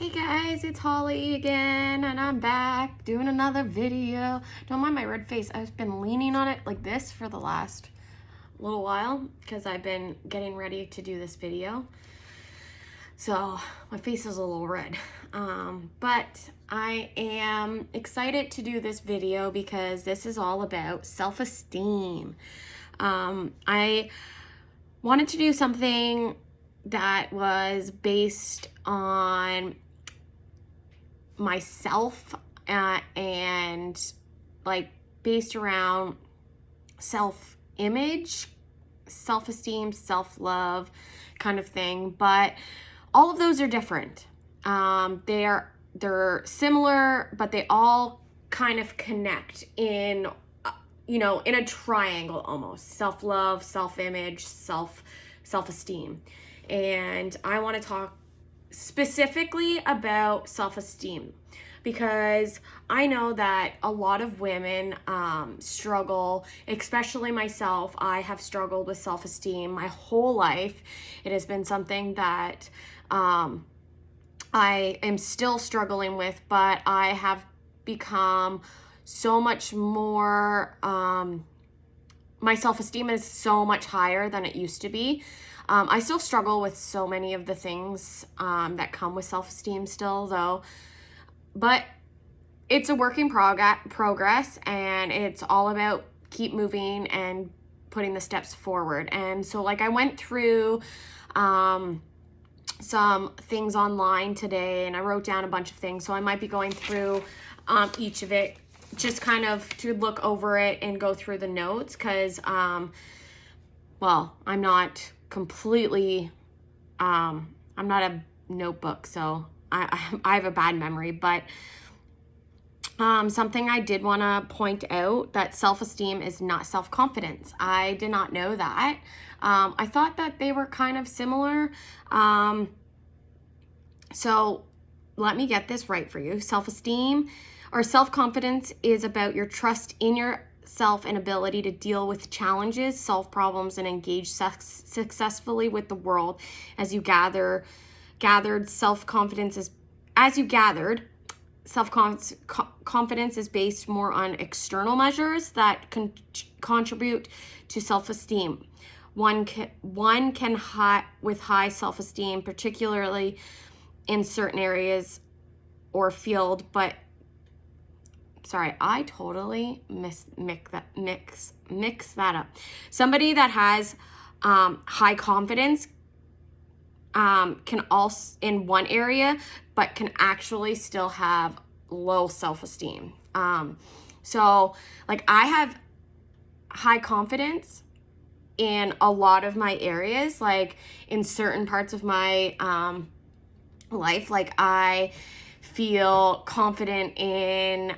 Hey guys, it's Holly again, and I'm back doing another video. Don't mind my red face. I've been leaning on it like this for the last little while because I've been getting ready to do this video. So my face is a little red. But I am excited to do this video because this is all about self-esteem. I wanted to do something that was based on myself and like based around self-image, self-esteem, self-love kind of thing, but all of those are different. They're similar, but they all kind of connect in in a triangle almost: self-love, self-image, self-esteem. And I want to talk specifically about self-esteem because I know that a lot of women struggle, especially myself. I have struggled with self-esteem my whole life. It has been something that I am still struggling with, but I have become so much more, my self-esteem is so much higher than it used to be. I still struggle with so many of the things that come with self-esteem still, though. But it's a work in progress, and it's all about keep moving and putting the steps forward. And so, like, I went through some things online today, and I wrote down a bunch of things. So I might be going through each of it, just kind of to look over it and go through the notes, because, well, I'm not completely, I'm not a notebook, so I have a bad memory, but something I did want to point out, that self-esteem is not self-confidence. I did not know that. I thought that they were kind of similar. So let me get this right for you. Self-esteem or self-confidence is about your trust in yourself and ability to deal with challenges, solve problems, and engage successfully with the world. As you gathered self-confidence self-confidence is based more on external measures that contribute to self-esteem. One can with high self-esteem, particularly in certain areas or field, but sorry, I totally mix that up. Somebody that has high confidence can also in one area, but can actually still have low self-esteem. So like, I have high confidence in a lot of my areas, like in certain parts of my life. Like, I feel confident in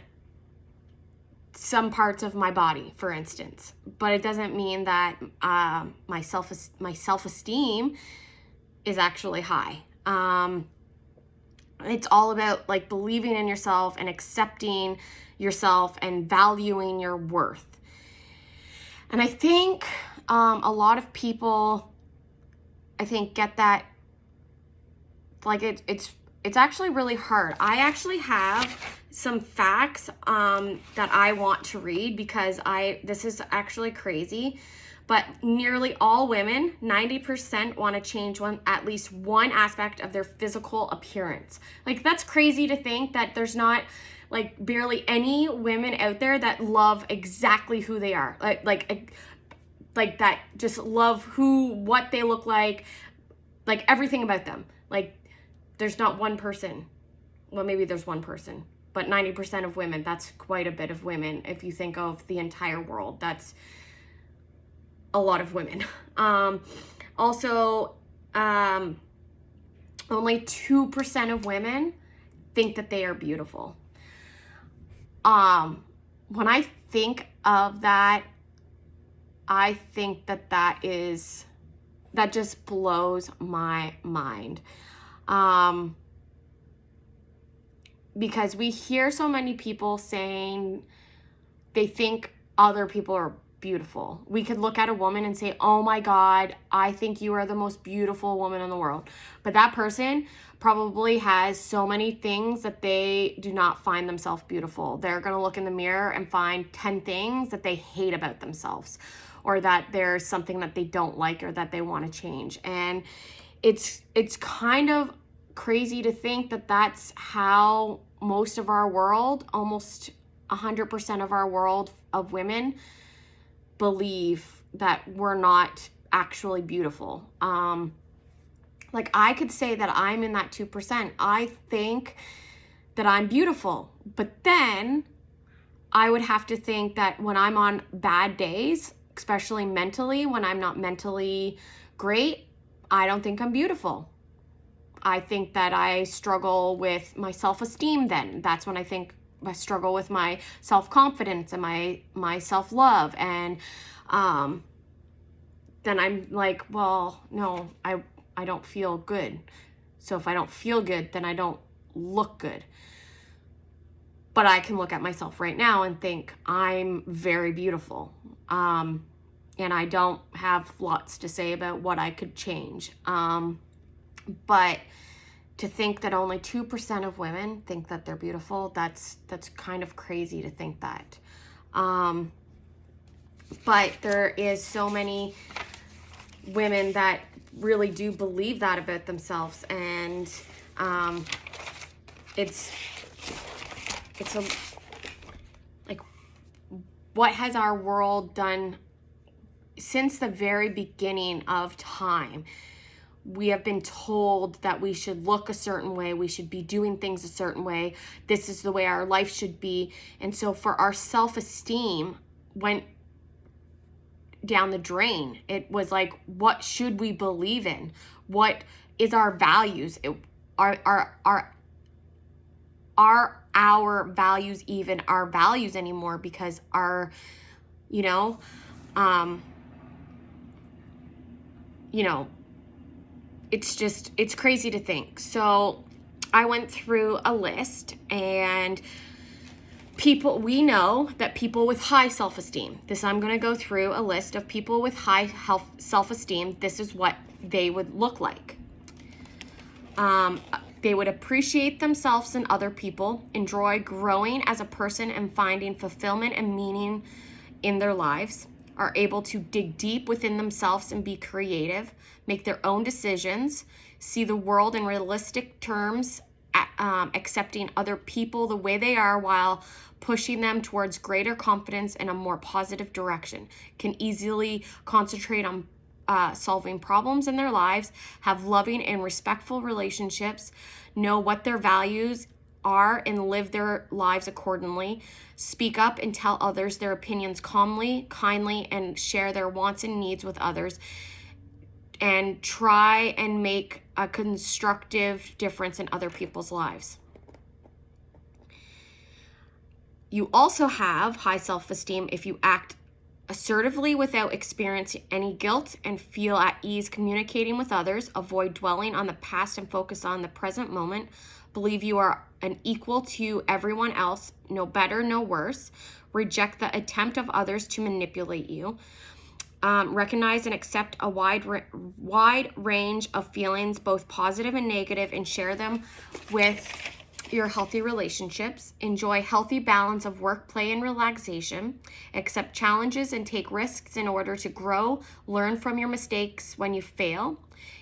some parts of my body, for instance, but it doesn't mean that my self-esteem is actually high. It's all about like believing in yourself and accepting yourself and valuing your worth. And I think a lot of people, I think, get that, like, it's actually really hard. I actually have some facts that I want to read because this is actually crazy, but nearly all women, 90%, want to change at least one aspect of their physical appearance. Like, that's crazy to think that there's not like barely any women out there that love exactly who they are. Like that just love what they look like everything about them. Like, there's not one person. Well, maybe there's one person, but 90% of women, that's quite a bit of women. If you think of the entire world, that's a lot of women. Also, only 2% of women think that they are beautiful. When I think of that, I think that just blows my mind. Because we hear so many people saying they think other people are beautiful. We could look at a woman and say, oh my God, I think you are the most beautiful woman in the world. But that person probably has so many things that they do not find themselves beautiful. They're going to look in the mirror and find 10 things that they hate about themselves, or that there's something that they don't like or that they want to change. And it's kind of crazy to think that that's how most of our world, almost 100% of our world of women, believe that we're not actually beautiful. Like, I could say that I'm in that 2%. I think that I'm beautiful, but then I would have to think that when I'm on bad days, especially mentally, when I'm not mentally great, I don't think I'm beautiful. I think that I struggle with my self-esteem then. That's when I think I struggle with my self-confidence and my self-love. And then I'm like, well, no, I don't feel good. So if I don't feel good, then I don't look good. But I can look at myself right now and think I'm very beautiful. And I don't have lots to say about what I could change. But to think that only 2% of women think that they're beautiful, that's kind of crazy to think that. But there is so many women that really do believe that about themselves, and it's a, like, what has our world done since the very beginning of time? We have been told that we should look a certain way, we should be doing things a certain way, this is the way our life should be. And so for our self-esteem went down the drain. It was like, what should we believe in? What is our values? Are our values even our values anymore? Because our, it's crazy to think. So I went through a list, and we know that people with high self-esteem, I'm going to go through a list of people with high self-esteem. This is what they would look like. They would appreciate themselves and other people, enjoy growing as a person and finding fulfillment and meaning in their lives, are able to dig deep within themselves and be creative, make their own decisions, see the world in realistic terms, accepting other people the way they are while pushing them towards greater confidence in a more positive direction, can easily concentrate on solving problems in their lives, have loving and respectful relationships, know what their values are and live their lives accordingly, speak up and tell others their opinions calmly, kindly, and share their wants and needs with others, and try and make a constructive difference in other people's lives. You also have high self-esteem if you act assertively without experiencing any guilt and feel at ease communicating with others, avoid dwelling on the past and focus on the present moment, believe you are an equal to everyone else, no better, no worse, reject the attempt of others to manipulate you, recognize and accept a wide range of feelings, both positive and negative, and share them with your healthy relationships, enjoy healthy balance of work, play, and relaxation, accept challenges and take risks in order to grow, learn from your mistakes when you fail,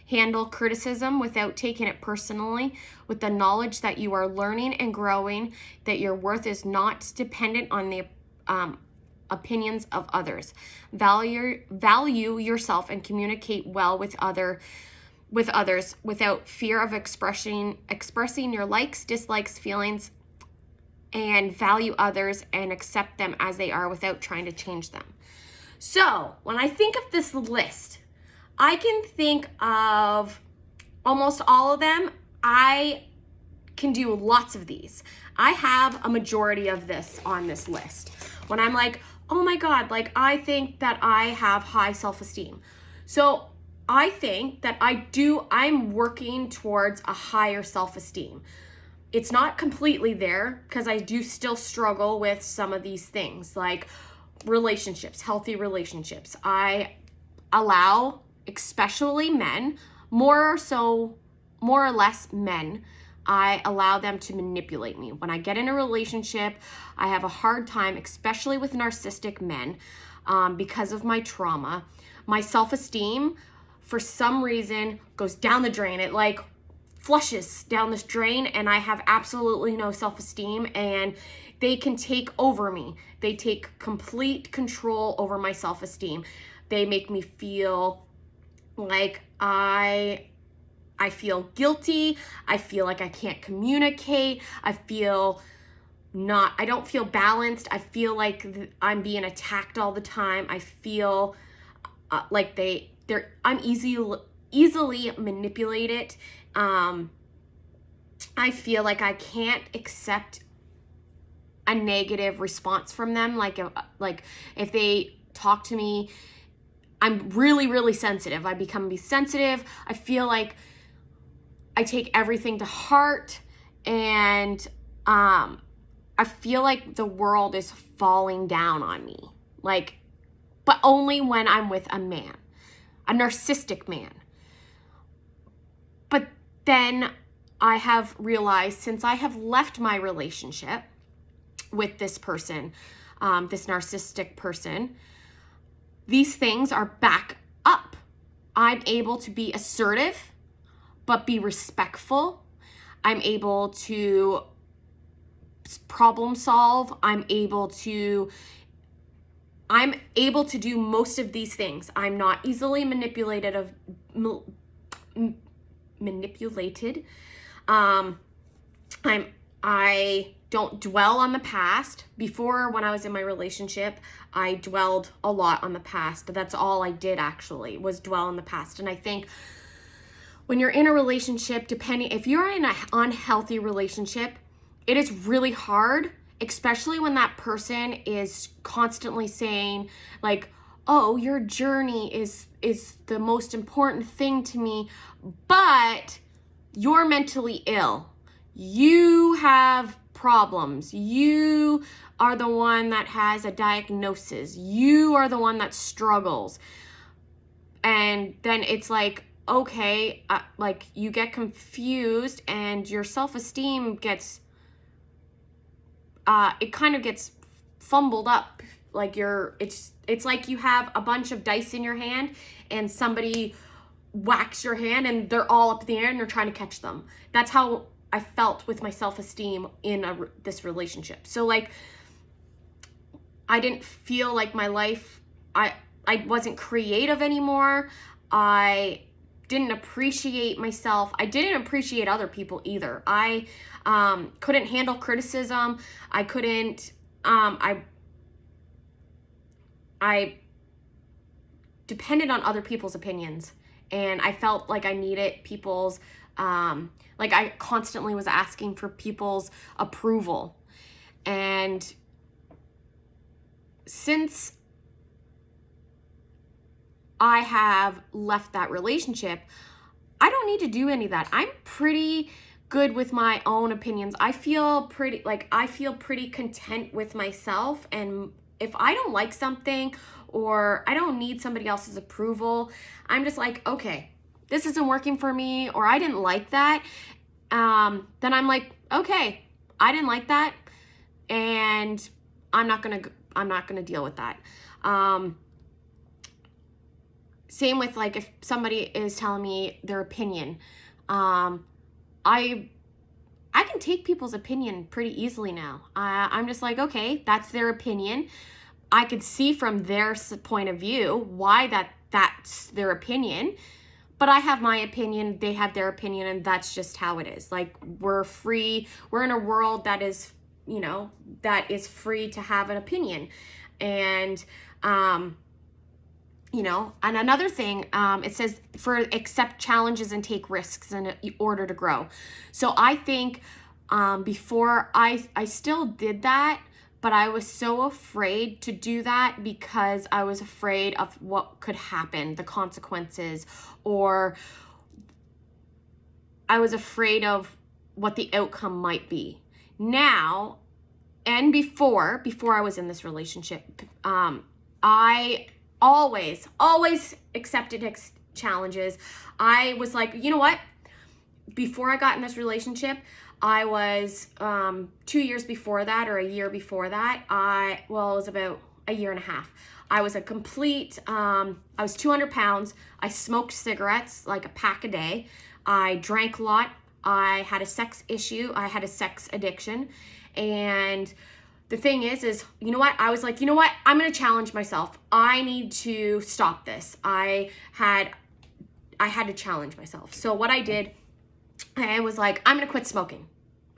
handle criticism without taking it personally, with the knowledge that you are learning and growing, that your worth is not dependent on the opinions of others. Value yourself and communicate well with others without fear of expressing your likes, dislikes, feelings, and value others and accept them as they are without trying to change them. So when I think of this list, I can think of almost all of them. I can do lots of these. I have a majority of this on this list. When I'm like, oh my God, like, I think that I have high self-esteem. So I think that I'm working towards a higher self-esteem. It's not completely there because I do still struggle with some of these things. Like, relationships, healthy relationships, I allow, especially men, more or less men, I allow them to manipulate me. When I get in a relationship, I have a hard time, especially with narcissistic men, because of my trauma. My self-esteem, for some reason, goes down the drain. It like flushes down this drain, and I have absolutely no self-esteem, and they can take over me. They take complete control over my self-esteem. They make me feel like I feel guilty. I feel like I can't communicate. I don't feel balanced. I feel like I'm being attacked all the time. I feel like I'm easily manipulated. I feel like I can't accept a negative response from them. Like if they talk to me, I'm really, really sensitive. I become sensitive. I feel like I take everything to heart, and I feel like the world is falling down on me. Like, but only when I'm with a man, a narcissistic man. But then I have realized, since I have left my relationship with this person, this narcissistic person, these things are back up. I'm able to be assertive, but be respectful. I'm able to problem solve. I'm able to do most of these things. I'm not easily manipulated. I don't dwell on the past. Before, when I was in my relationship, I dwelled a lot on the past. That's all I did, actually, was dwell on the past. And I think when you're in a relationship, if you're in an unhealthy relationship, it is really hard, especially when that person is constantly saying like, oh, your journey is the most important thing to me, but you're mentally ill. You have problems. You are the one that has a diagnosis. You are the one that struggles. And then it's like, okay, like you get confused, and your self-esteem gets, it kind of gets fumbled up. Like it's like you have a bunch of dice in your hand, and somebody whacks your hand, and they're all up in the air, and you're trying to catch them. That's how I felt with my self-esteem in this relationship. So like, I didn't feel like my life, I wasn't creative anymore. I didn't appreciate myself. I didn't appreciate other people either. I couldn't handle criticism. I couldn't, I depended on other people's opinions, and I felt like I needed people's, like I constantly was asking for people's approval. And since I have left that relationship, I don't need to do any of that. I'm pretty good with my own opinions. I feel pretty content with myself. And if I don't like something, or I don't need somebody else's approval, I'm just like, okay, this isn't working for me, or I didn't like that. Then I'm like, okay, I didn't like that, and I'm not gonna deal with that. Same with like, if somebody is telling me their opinion, I can take people's opinion pretty easily now. I'm just like, okay, that's their opinion. I could see from their point of view why that's their opinion, but I have my opinion, they have their opinion, and that's just how it is. Like, we're free. We're in a world that is, that is free to have an opinion. And, and another thing, it says accept challenges and take risks in order to grow. So I think before I still did that, but I was so afraid to do that because I was afraid of what could happen, the consequences, or I was afraid of what the outcome might be. Now, and before I was in this relationship, I always accepted challenges. I was like, you know what? Before I got in this relationship, I was 2 years before that, or a year before that, it was about a year and a half. I was a complete, I was 200 pounds. I smoked cigarettes, like a pack a day. I drank a lot. I had a sex issue. I had a sex addiction. And the thing is, you know what? I was like, you know what? I'm going to challenge myself. I need to stop this. I had to challenge myself. So what I did, I was like, I'm going to quit smoking.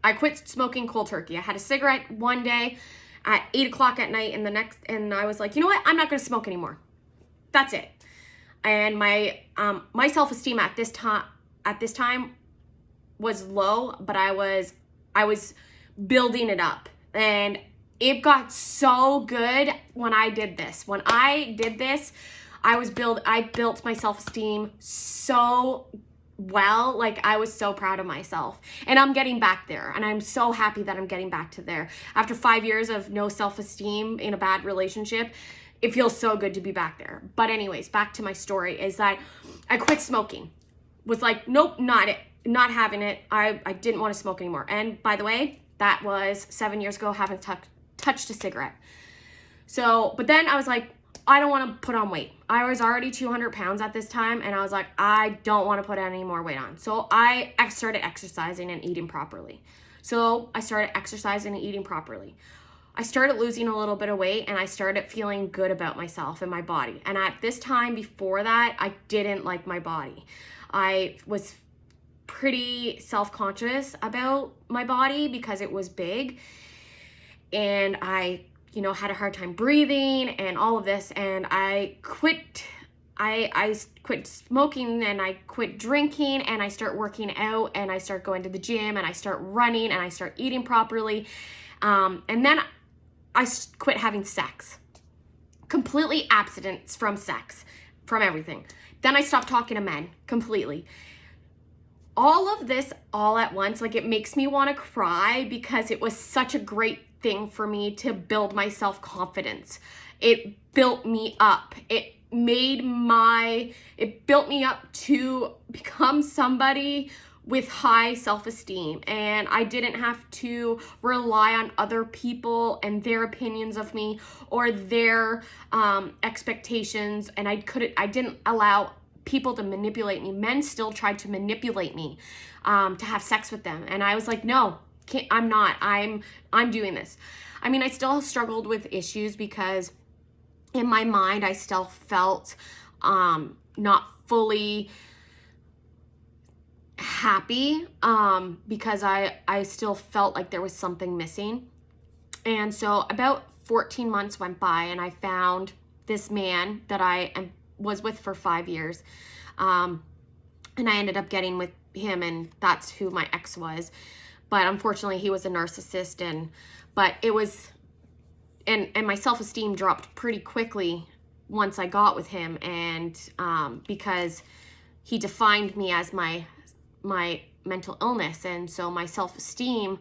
I quit smoking cold turkey. I had a cigarette one day at 8 o'clock at night, and I was like, you know what? I'm not going to smoke anymore. That's it. And my self-esteem at this time was low, but I was building it up, and it got so good when I did this. When I did this, I built my self-esteem so well. Like, I was so proud of myself, and I'm getting back there, and I'm so happy that I'm getting back to there. After 5 years of no self-esteem in a bad relationship, it feels so good to be back there. But anyways, back to my story is that I quit smoking. Was like, nope, not having it. I didn't want to smoke anymore. And by the way, that was 7 years ago, haven't touched a cigarette. So, but then I was like, I don't want to put on weight. I was already 200 pounds at this time, and I was like, I don't want to put any more weight on. So I started exercising and eating properly. I started losing a little bit of weight, and I started feeling good about myself and my body. And at this time before that, I didn't like my body. I was pretty self-conscious about my body because it was big, and I had a hard time breathing and all of this, and I quit smoking, and I quit drinking, and I start working out, and I start going to the gym, and I start running, and I start eating properly, and then I quit having sex. Completely abstinence from sex, from everything. Then I stopped talking to men completely. All of this all at once, like, it makes me want to cry because it was such a great thing for me to build my self-confidence. It built me up. It built me up to become somebody with high self-esteem, and I didn't have to rely on other people and their opinions of me or their expectations, and I didn't allow people to manipulate me. Men still tried to manipulate me to have sex with them, and I was like, no, I'm not. I'm doing this. I mean, I still struggled with issues because in my mind I still felt not fully happy because I still felt like there was something missing. And so about 14 months went by, and I found this man that I was with for 5 years, and I ended up getting with him, and that's who my ex was. But unfortunately, he was a narcissist, and my self-esteem dropped pretty quickly once I got with him, and because he defined me as my mental illness, and so my self-esteem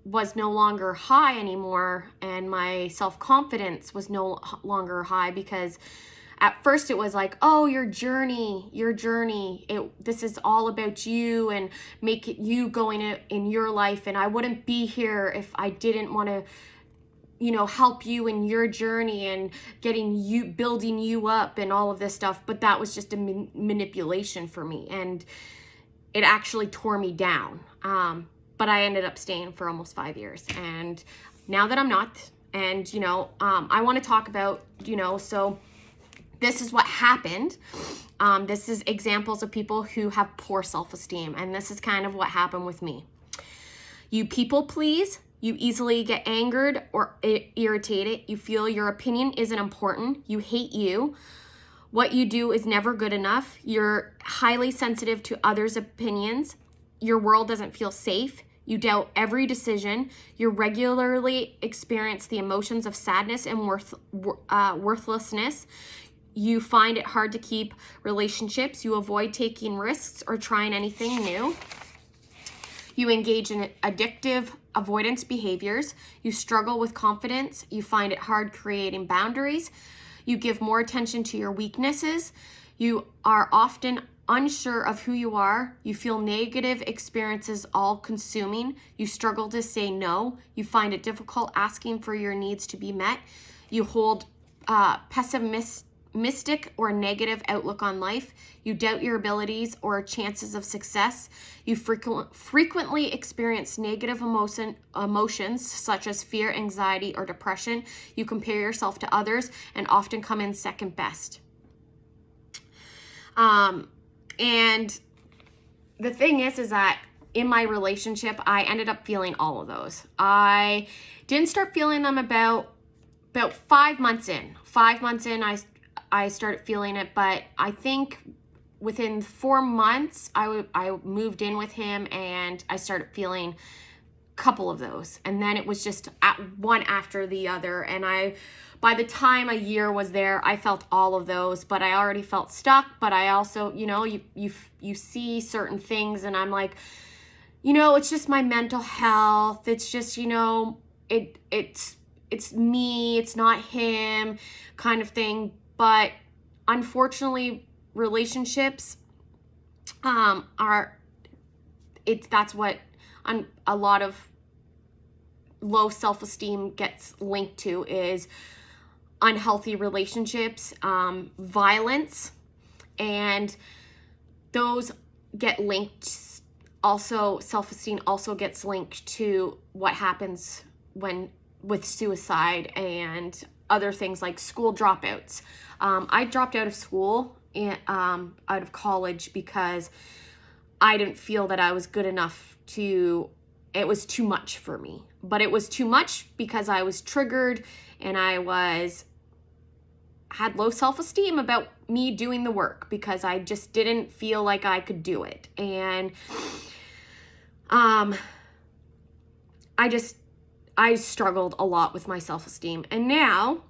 was no longer high anymore, and my self-confidence was no longer high, because at first it was like, oh, your journey, this is all about you and make it you going in your life, and I wouldn't be here if I didn't want to help you in your journey and building you up and all of this stuff. But that was just a manipulation for me, and it actually tore me down. But I ended up staying for almost 5 years, and now that I'm not, and I want to talk about, so this is what happened. This is examples of people who have poor self-esteem, and this is kind of what happened with me. You people please. You easily get angered or irritated. You feel your opinion isn't important. You hate you. What you do is never good enough. You're highly sensitive to others' opinions. Your world doesn't feel safe. You doubt every decision. You regularly experience the emotions of sadness and worthlessness. You find it hard to keep relationships. You avoid taking risks or trying anything new. You engage in addictive avoidance behaviors. You struggle with confidence. You find it hard creating boundaries. You give more attention to your weaknesses. You are often unsure of who you are. You feel negative experiences all consuming. You struggle to say no. You find it difficult asking for your needs to be met. You hold pessimistic or negative outlook on life. You doubt your abilities or chances of success. You frequently experience negative emotions such as fear, anxiety, or depression. You compare yourself to others and often come in second best. And the thing is that in my relationship, I ended up feeling all of those. I didn't start feeling them about 5 months in. 5 months in, I started feeling it, but I think within 4 months, I moved in with him and I started feeling a couple of those. And then it was just one after the other. And by the time a year was there, I felt all of those, but I already felt stuck. But I also, you see certain things and I'm like, it's just my mental health. It's just, it's me, it's not him kind of thing. But unfortunately, relationships that's what a lot of low self-esteem gets linked to, is unhealthy relationships, violence, and those get linked. Also, self-esteem also gets linked to what happens with suicide and other things like school dropouts. I dropped out of school, out of college, because I didn't feel that I was good enough it was too much for me. But it was too much because I was triggered and I had low self-esteem about me doing the work because I just didn't feel like I could do it. And I struggled a lot with my self-esteem. And now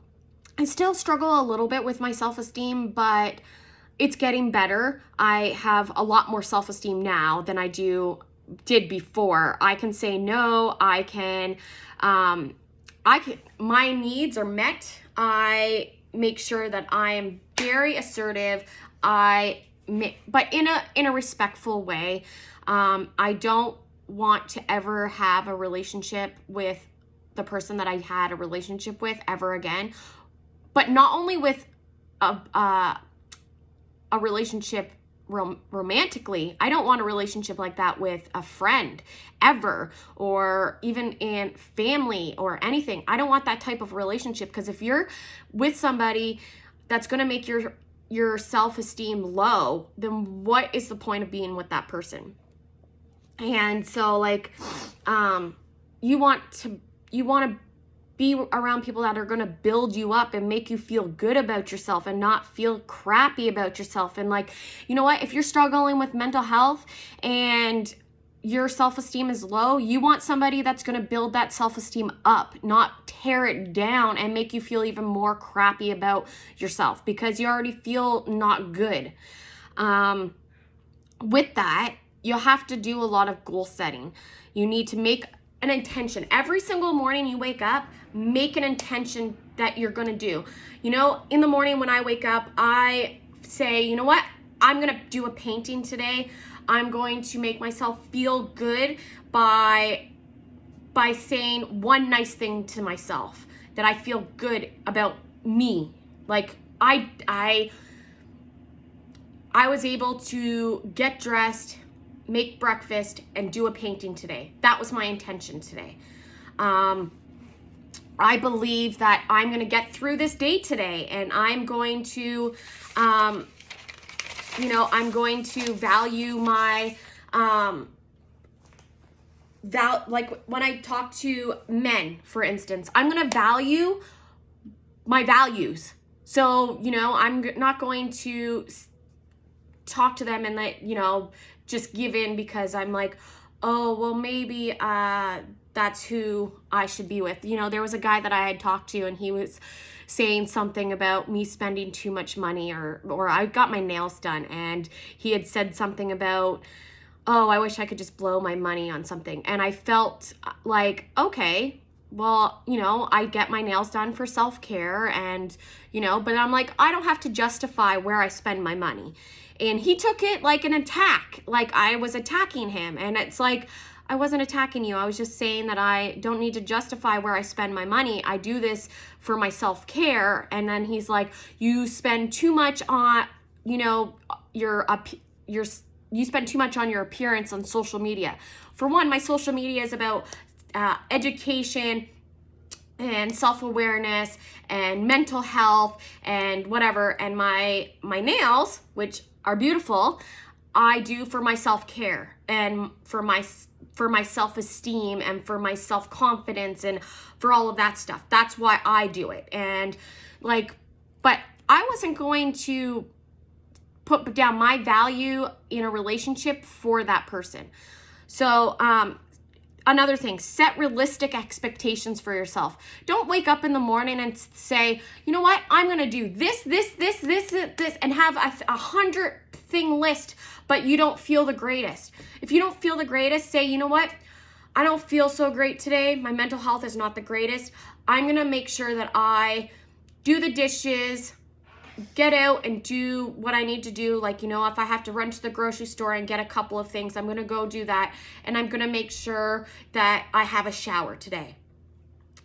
I still struggle a little bit with my self-esteem, but it's getting better. I have a lot more self-esteem now than I did before. I can say no. I can, my needs are met. I make sure that I am very assertive. But in a respectful way. I don't want to ever have a relationship with the person that I had a relationship with ever again. But not only with a relationship romantically, I don't want a relationship like that with a friend ever, or even in family or anything. I don't want that type of relationship, because if you're with somebody that's going to make your self-esteem low, then what is the point of being with that person? And so you want to be around people that are going to build you up and make you feel good about yourself and not feel crappy about yourself. And you know what? If you're struggling with mental health and your self-esteem is low, you want somebody that's going to build that self-esteem up, not tear it down and make you feel even more crappy about yourself because you already feel not good. With that, you'll have to do a lot of goal setting. You need to make an intention. Every single morning you wake up, make an intention that you're going to do. In the morning when I wake up, I say, you know what? I'm going to do a painting today. I'm going to make myself feel good by saying one nice thing to myself that I feel good about me. I was able to get dressed, make breakfast, and do a painting today. That was my intention today. I believe that I'm going to get through this day today, and I'm going to, I'm going to value my, when I talk to men, for instance, I'm going to value my values. So, I'm not going to talk to them and just give in because I'm like, oh, well, maybe that's who I should be with. There was a guy that I had talked to and he was saying something about me spending too much money or I got my nails done, and he had said something about oh, I wish I could just blow my money on something. And I felt like, okay, well, I get my nails done for self-care and, but I'm like, I don't have to justify where I spend my money. And he took it like an attack, like I was attacking him. And it's like, I wasn't attacking you. I was just saying that I don't need to justify where I spend my money. I do this for my self-care. And then he's like, you spend too much on, you spend too much on your appearance on social media. For one, my social media is about education and self-awareness and mental health and whatever. And my nails, which are beautiful, I do for my self-care and for my self-esteem and for my self-confidence and for all of that stuff. That's why I do it. And but I wasn't going to put down my value in a relationship for that person. So, another thing, set realistic expectations for yourself. Don't wake up in the morning and say, you know what, I'm going to do this, and have a 100-thing list, but you don't feel the greatest. If you don't feel the greatest, say, you know what, I don't feel so great today. My mental health is not the greatest. I'm going to make sure that I do the dishes, get out and do what I need to do. Like, if I have to run to the grocery store and get a couple of things, I'm going to go do that. And I'm going to make sure that I have a shower today.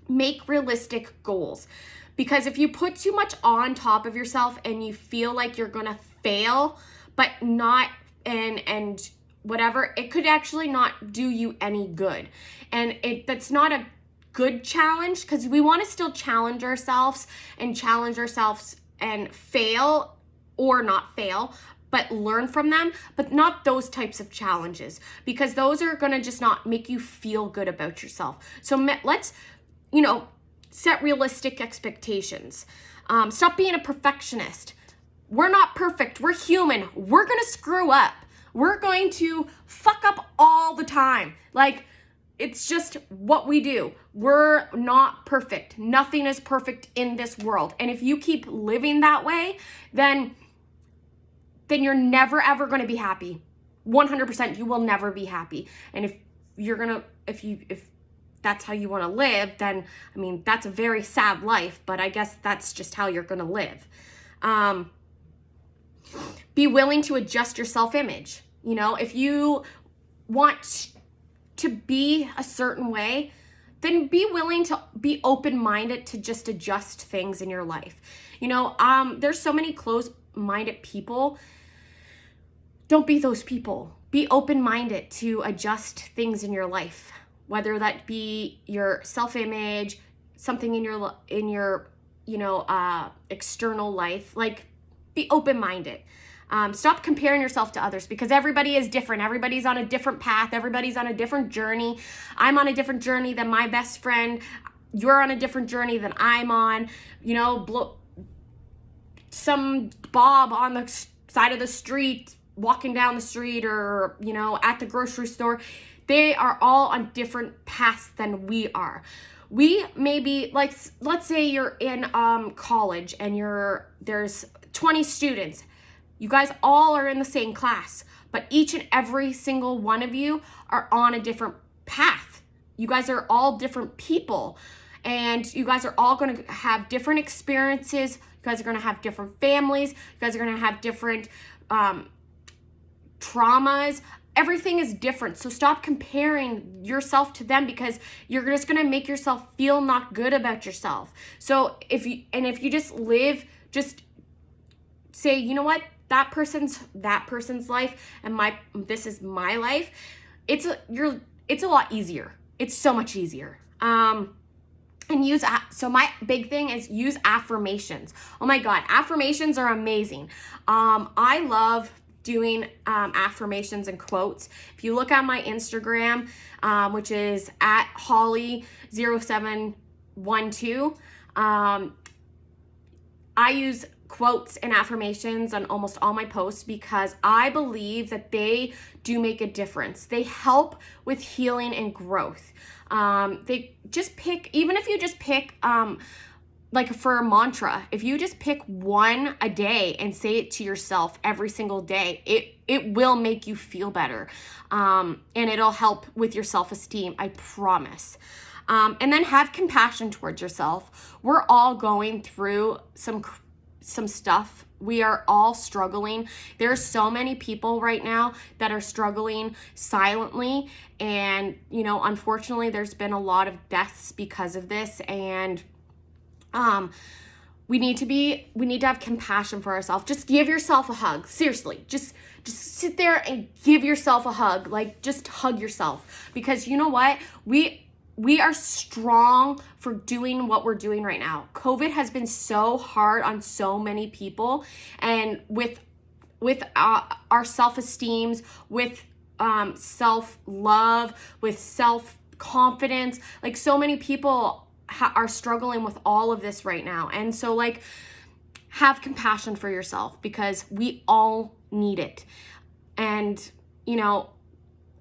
Make realistic goals. Because if you put too much on top of yourself and you feel like you're going to fail, but not, and whatever, it could actually not do you any good. And that's not a good challenge, because we want to still challenge ourselves and fail or not fail, but learn from them, but not those types of challenges, because those are going to just not make you feel good about yourself. So let's, set realistic expectations. Stop being a perfectionist. We're not perfect. We're human. We're going to screw up. We're going to fuck up all the time. It's just what we do. We're not perfect. Nothing is perfect in this world. And if you keep living that way, then you're never, ever going to be happy. 100%, you will never be happy. And if that's how you want to live, then, that's a very sad life, but I guess that's just how you're going to live. Be willing to adjust your self-image. If you want to be a certain way, then be willing to be open-minded to just adjust things in your life. There's so many closed-minded people. Don't be those people. Be open-minded to adjust things in your life, whether that be your self-image, something in your external life. Be open-minded. Stop comparing yourself to others, because everybody is different. Everybody's on a different path. Everybody's on a different journey. I'm on a different journey than my best friend. You're on a different journey than I'm on. Some Bob on the side of the street, walking down the street, or, at the grocery store. They are all on different paths than we are. We may be, let's say you're in college and there's 20 students. You guys all are in the same class, but each and every single one of you are on a different path. You guys are all different people, and you guys are all going to have different experiences. You guys are going to have different families. You guys are going to have different traumas. Everything is different. So stop comparing yourself to them, because you're just going to make yourself feel not good about yourself. So if you just say, you know what? That person's life, and this is my life. It's a lot easier. It's so much easier. So my big thing is use affirmations. Oh my God, affirmations are amazing. I love doing affirmations and quotes. If you look at my Instagram, which is at Holly0712, I use quotes and affirmations on almost all my posts, because I believe that they do make a difference. They help with healing and growth. Even if you just pick like for a mantra, if you just pick one a day and say it to yourself every single day, it will make you feel better. And it'll help with your self-esteem, I promise. And then have compassion towards yourself. We're all going through some stuff. We are all struggling. There are so many people right now that are struggling silently. And, you know, unfortunately, there's been a lot of deaths because of this. And we need to have compassion for ourselves. Just give yourself a hug. Seriously, just sit there and give yourself a hug. Like, just hug yourself, because you know what? We are strong for doing what we're doing right now. COVID has been so hard on so many people, and with our self-esteems, with self-love, with self-confidence, like so many people are struggling with all of this right now. And so, like, have compassion for yourself, because we all need it. And, you know,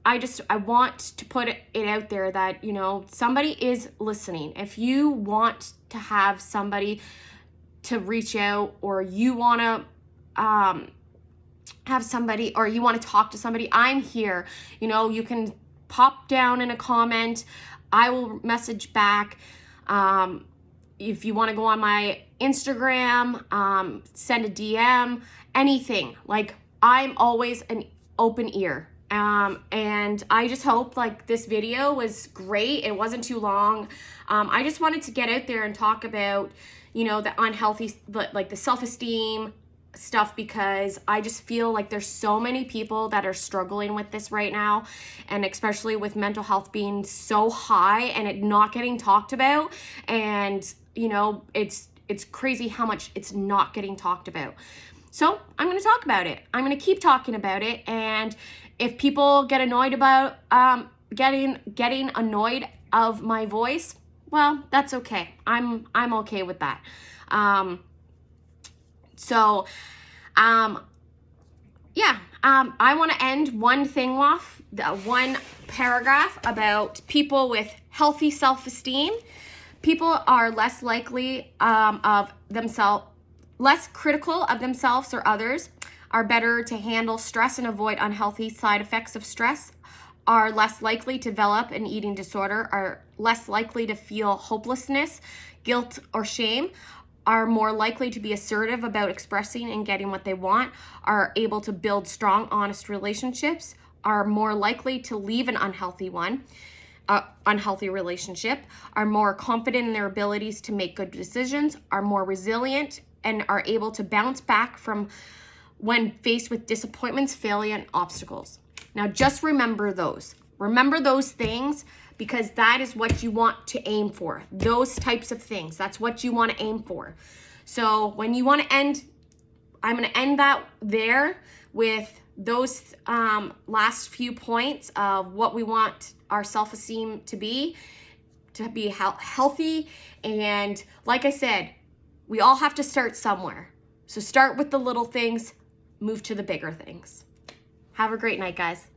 I want to put it out there that, you know, somebody is listening. If you want to have somebody to reach out, or you want to have somebody, or you want to talk to somebody, I'm here. You know, you can pop down in a comment. I will message back. If you want to go on my Instagram, send a DM, anything. Like, I'm always an open ear. And I just hope, like, this video was great. It wasn't too long. I just wanted to get out there and talk about, you know, the unhealthy, like the self-esteem stuff, because I just feel like there's so many people that are struggling with this right now, and especially with mental health being so high and it not getting talked about. And, you know, it's crazy how much it's not getting talked about. So I'm going to talk about it. I'm going to keep talking about it. And if people get annoyed about getting annoyed of my voice, well, that's okay. I'm okay with that. I want to end one thing off, one paragraph about people with healthy self-esteem. People are less likely less critical of themselves or others, are better to handle stress and avoid unhealthy side effects of stress, are less likely to develop an eating disorder, are less likely to feel hopelessness, guilt, or shame, are more likely to be assertive about expressing and getting what they want, are able to build strong, honest relationships, are more likely to leave an unhealthy relationship, are more confident in their abilities to make good decisions, are more resilient, and are able to bounce back from when faced with disappointments, failure, and obstacles. Now, just remember those. Remember those things, because that is what you want to aim for. Those types of things. That's what you want to aim for. So when you want to end, I'm going to end that there with those last few points of what we want our self-esteem to be healthy. And like I said, we all have to start somewhere. So start with the little things, move to the bigger things. Have a great night, guys.